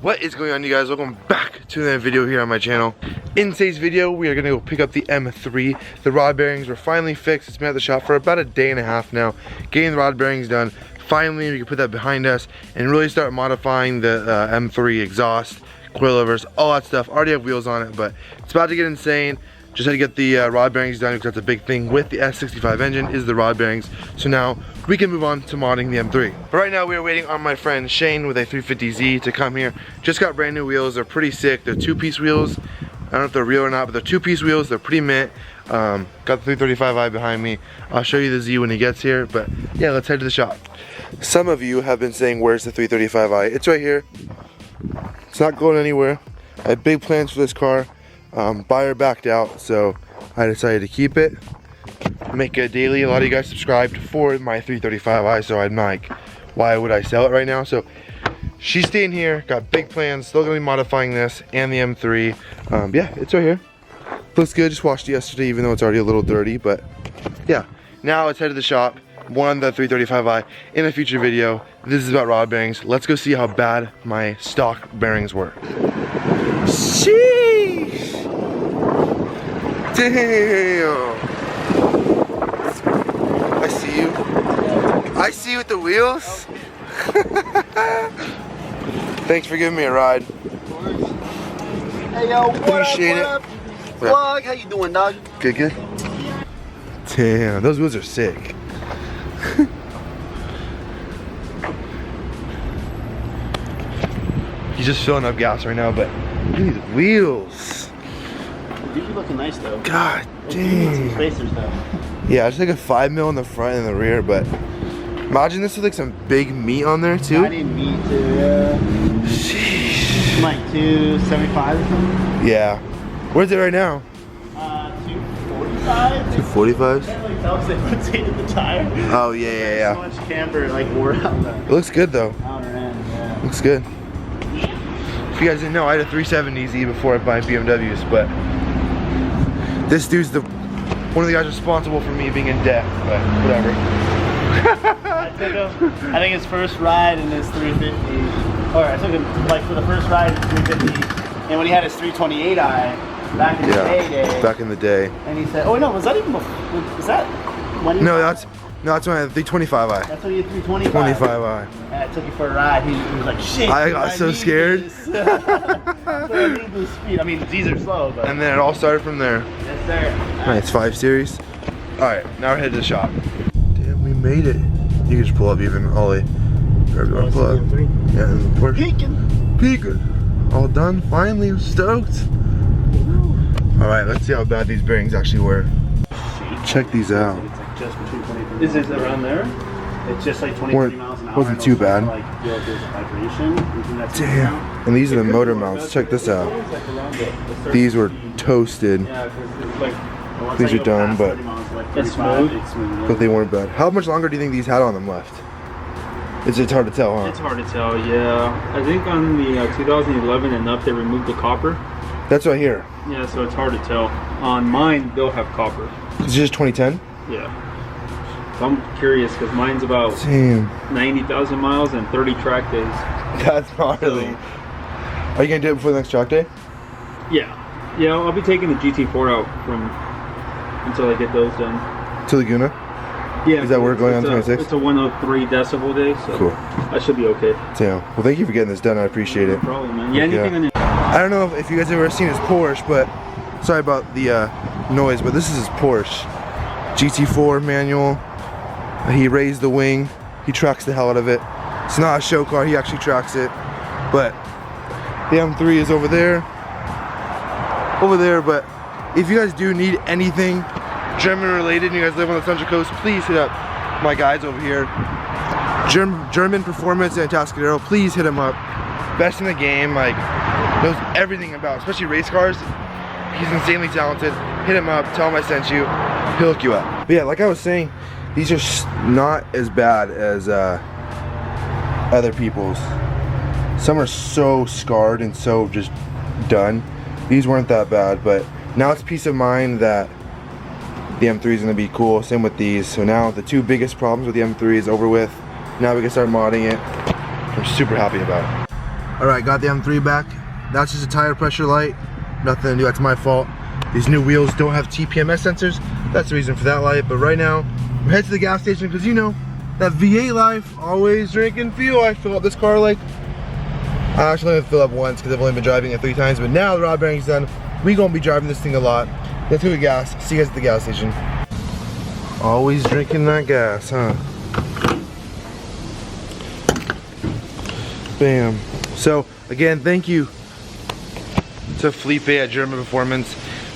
What is going on, you guys? Welcome back to another video here on my channel. In today's video, we are gonna go pick up the M3. The rod bearings were finally fixed. It's been at the shop for about a day and a half now. Getting the rod bearings done. Finally, we can put that behind us and really start modifying the M3 exhaust, coilovers, all that stuff. Already have wheels on it, but it's about to get insane. Just had to get the rod bearings done because that's a big thing with the S65 engine is the rod bearings. So now we can move on to modding the M3. But right now we are waiting on my friend Shane with a 350Z to come here. Just got brand new wheels. They're pretty sick. They're two-piece wheels. I don't know if they're real or not, but they're two-piece wheels. They're pretty mint. Got the 335i behind me. I'll show you the Z when he gets here. But yeah, let's head to the shop. Some of you have been saying, where's the 335i? It's right here. It's not going anywhere. I had big plans for this car. Buyer backed out, so I decided to keep it, make it daily. A lot of you guys subscribed for my 335i, so I'm like, why would I sell it right now? So she's staying here, got big plans, still gonna be modifying this and the M3. Yeah, it's right here. Looks good, just washed it yesterday, even though it's already a little dirty, but yeah. Now let's head to the shop, one the 335i in a future video. This is about rod bearings. Let's go see how bad my stock bearings were. Sheesh! Damn! I see you. I see you with the wheels. Thanks for giving me a ride. Hey yo, what Appreciate up, what up? Vlog, how you doing, dog? Good, good. Damn, those wheels are sick. He's just filling up gas right now, but look at these wheels. These are looking nice though. God dang. Spacers though. Yeah, just like a 5 mil in the front and the rear, but imagine this with like some big meat on there too. I didn't mean to, yeah. Sheesh. Like 275 or something? Yeah. Where's it right now? 245? 245s? Can't really tell because they rotated the tire. Oh yeah. So much camber like wore out the It looks good though. outer end, yeah. Looks good. If you guys didn't know, I had a 370Z before I buy BMWs, but this dude's one of the guys responsible for me being in debt, but whatever. I took him, I think his first ride in his 350, or I took him like for the first ride in 350, and when he had his 328i back in the day. Back in the day. And he said, oh no, was that even before, was that when? No, that's when I had the 325i. That's when you had 325. 25i. And I took you for a ride. He was like, shit. I got so scared. So I need this speed. I mean, these are slow, but. And then it all started from there. Yes, sir. Nice 5 Series. Alright, now we're headed to the shop. Damn, we made it. You can just pull up even, Ollie. Wherever you want to pull up. Yeah, and the Porsche. Peeking. All done, finally, stoked. Alright, let's see how bad these bearings actually were. Check these out. It's like just between 20. Is it around there? It's just like 20 miles an hour. Wasn't too bad. Like, there's a vibration. Damn. And these are the motor mounts. Check this out. These were toasted. These are done, but they weren't bad. How much longer do you think these had on them left? It's hard to tell, huh? It's hard to tell, yeah. I think on the 2011 and up, they removed the copper. That's right here. Yeah, so it's hard to tell. On mine, they'll have copper. Is it just 2010? Yeah. So I'm curious because mine's about 90,000 miles and 30 track days. That's gnarly. Are you gonna do it before the next track day? Yeah. Yeah, I'll be taking the GT4 out until I get those done. To Laguna? Yeah. Is that where we're going on 26? It's a 103 decibel day, so cool. I should be okay. Damn. Well, thank you for getting this done. I appreciate it. No problem, man. Yeah, anything on the... I don't know if you guys have ever seen his Porsche, but sorry about the noise, but this is his Porsche. GT4 manual. He raised the wing. He tracks the hell out of it. It's not a show car, he actually tracks it. But the M3 is over there. But if you guys do need anything German related and you guys live on the Central Coast, please hit up my guys over here. German Performance and Tascadero, please hit him up. Best in the game, like knows everything about, especially race cars. He's insanely talented. Hit him up, tell him I sent you. He'll hook you up. But yeah, like I was saying, these are not as bad as other people's. Some are so scarred and so just done. These weren't that bad, but now it's peace of mind that the M3 is going to be cool. Same with these. So now the two biggest problems with the M3 is over with. Now we can start modding it. I'm super happy about it. Alright, got the M3 back. That's just a tire pressure light. Nothing to do, that's my fault. These new wheels don't have TPMS sensors. That's the reason for that light. But right now, we're headed to the gas station because you know, that V8 life, always drinking fuel. I fill up this car like, I actually only fill up once because I've only been driving it 3 times. But now the rod bearing's done, we gonna be driving this thing a lot. Let's go get gas. See you guys at the gas station. Always drinking that gas, huh? Bam. So again, thank you to Felipe at German Performance.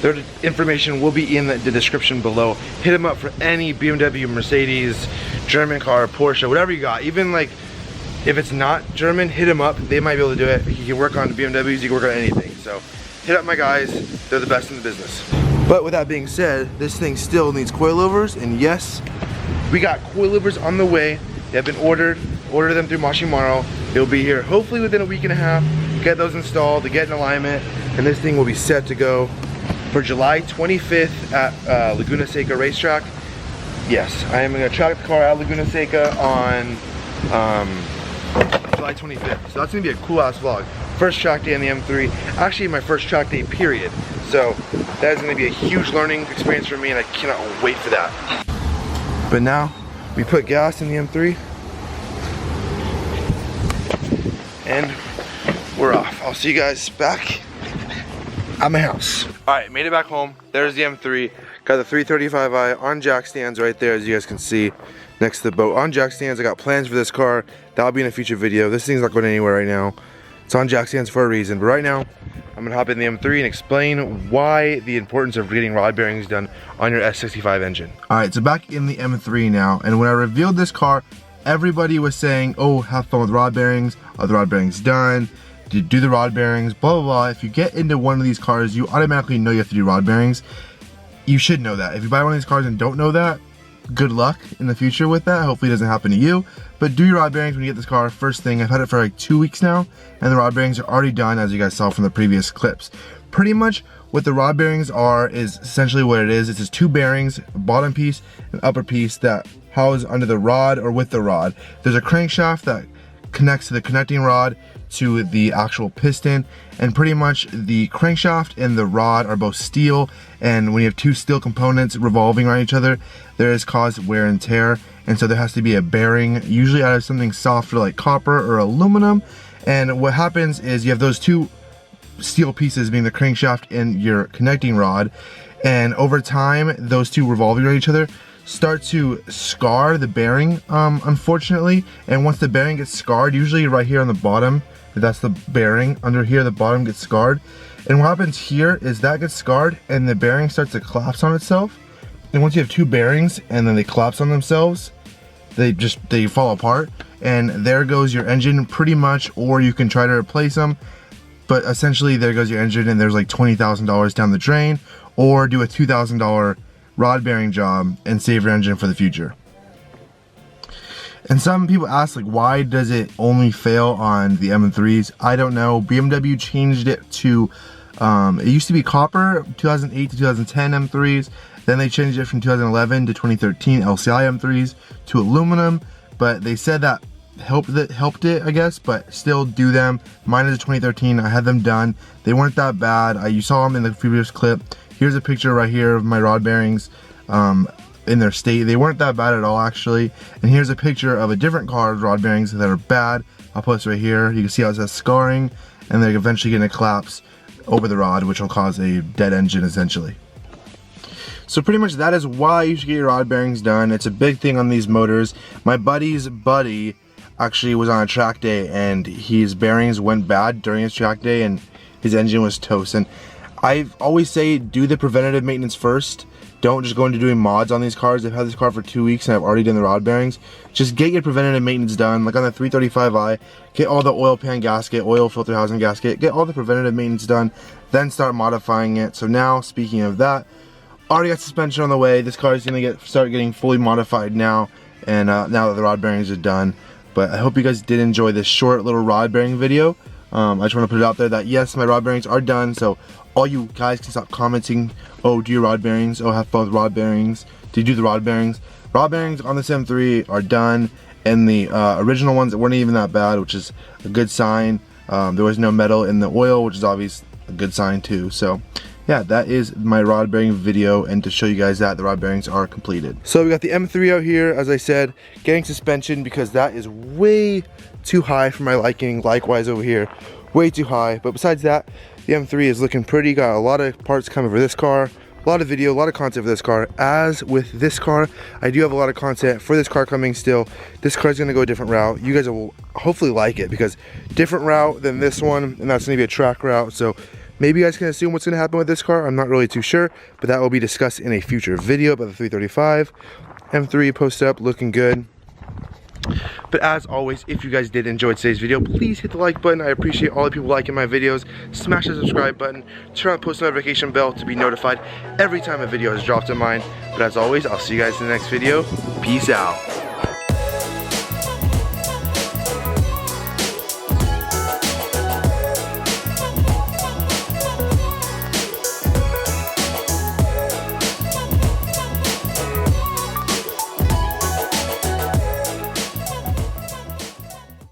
Their information will be in the description below. Hit them up for any BMW, Mercedes, German car, Porsche, whatever you got. Even like if it's not German, hit them up. They might be able to do it. You can work on BMWs, you can work on anything. So hit up my guys. They're the best in the business. But with that being said, this thing still needs coilovers, and yes, we got coilovers on the way. They have been ordered. Order them through Mashimaro. They'll be here hopefully within a week and a half. Get those installed, to get in alignment, and this thing will be set to go for July 25th at Laguna Seca Racetrack. Yes, I am going to track the car at Laguna Seca on July 25th. So that's going to be a cool ass vlog. First track day on the M3. Actually, my first track day, period. So that is going to be a huge learning experience for me, and I cannot wait for that. But now we put gas in the M3, and we're off. I'll see you guys back at my house. All right, made it back home. There's the M3. Got the 335i on jack stands right there, as you guys can see, next to the boat. On jack stands, I got plans for this car. That'll be in a future video. This thing's not going anywhere right now. It's on jack stands for a reason. But right now, I'm gonna hop in the M3 and explain why the importance of getting rod bearings done on your S65 engine. All right, so back in the M3 now, and when I revealed this car, everybody was saying, oh, have fun with rod bearings. Are the rod bearings done? Do the rod bearings, blah, blah, blah. If you get into one of these cars, you automatically know you have to do rod bearings. You should know that. If you buy one of these cars and don't know that, good luck in the future with that. Hopefully it doesn't happen to you. But do your rod bearings when you get this car. First thing, I've had it for like 2 weeks now, and the rod bearings are already done, as you guys saw from the previous clips. Pretty much what the rod bearings are is essentially what it is. It's just 2 bearings, a bottom piece and upper piece that house under the rod or with the rod. There's a crankshaft that connects to the connecting rod to the actual piston, and pretty much the crankshaft and the rod are both steel, and when you have 2 steel components revolving around each other, there is caused wear and tear, and so there has to be a bearing, usually out of something softer like copper or aluminum. And what happens is you have those 2 steel pieces being the crankshaft and your connecting rod, and over time those 2 revolving around each other start to scar the bearing, unfortunately. And once the bearing gets scarred, usually right here on the bottom, that's the bearing, under here the bottom gets scarred, and what happens here is that gets scarred and the bearing starts to collapse on itself. And once you have 2 bearings and then they collapse on themselves, they fall apart, and there goes your engine pretty much. Or you can try to replace them, but essentially there goes your engine, and there's like $20,000 down the drain. Or do a $2,000 rod bearing job and save your engine for the future. And some people ask, like, why does it only fail on the M3s? I don't know. BMW changed it to, it used to be copper, 2008 to 2010 M3s. Then they changed it from 2011 to 2013 LCI M3s to aluminum. But they said that helped it, I guess, but still do them. Mine is a 2013. I had them done. They weren't that bad. You saw them in the previous clip. Here's a picture right here of my rod bearings in their state. They weren't that bad at all, actually. And here's a picture of a different car's rod bearings that are bad. I'll put this right here. You can see how it says scarring, and they're eventually going to collapse over the rod, which will cause a dead engine essentially. So pretty much that is why you should get your rod bearings done. It's a big thing on these motors. My buddy's buddy actually was on a track day, and his bearings went bad during his track day, and his engine was toast. And I always say, do the preventative maintenance first. Don't just go into doing mods on these cars. I've had this car for 2 weeks and I've already done the rod bearings. Just get your preventative maintenance done. Like on the 335i, get all the oil pan gasket, oil filter housing gasket, get all the preventative maintenance done, then start modifying it. So now, speaking of that, already got suspension on the way. This car is gonna start getting fully modified now, and now that the rod bearings are done. But I hope you guys did enjoy this short little rod bearing video. I just want to put it out there that yes, my rod bearings are done. So all you guys can stop commenting, oh, do your rod bearings, oh, have fun with rod bearings, do you do the rod bearings? Rod bearings on this M3 are done, and the original ones that weren't even that bad, which is a good sign. There was no metal in the oil, which is obviously a good sign too. So yeah, that is my rod bearing video, and to show you guys that the rod bearings are completed. So we got the M3 out here, as I said, getting suspension because that is way too high for my liking. Likewise over here, way too high. But besides that, the M3 is looking pretty. Got a lot of parts coming for this car, a lot of video, a lot of content for this car. As with this car, I do have a lot of content for this car coming still. This car is going to go a different route. You guys will hopefully like it because different route than this one, and that's going to be a track route. So maybe you guys can assume what's going to happen with this car. I'm not really too sure, but that will be discussed in a future video about the 335. M3 posted up, looking good. But as always, if you guys did enjoy today's video, please hit the like button. I appreciate all the people liking my videos. Smash the subscribe button. Turn on the post notification bell to be notified every time a video is dropped in mine. But as always, I'll see you guys in the next video. Peace out.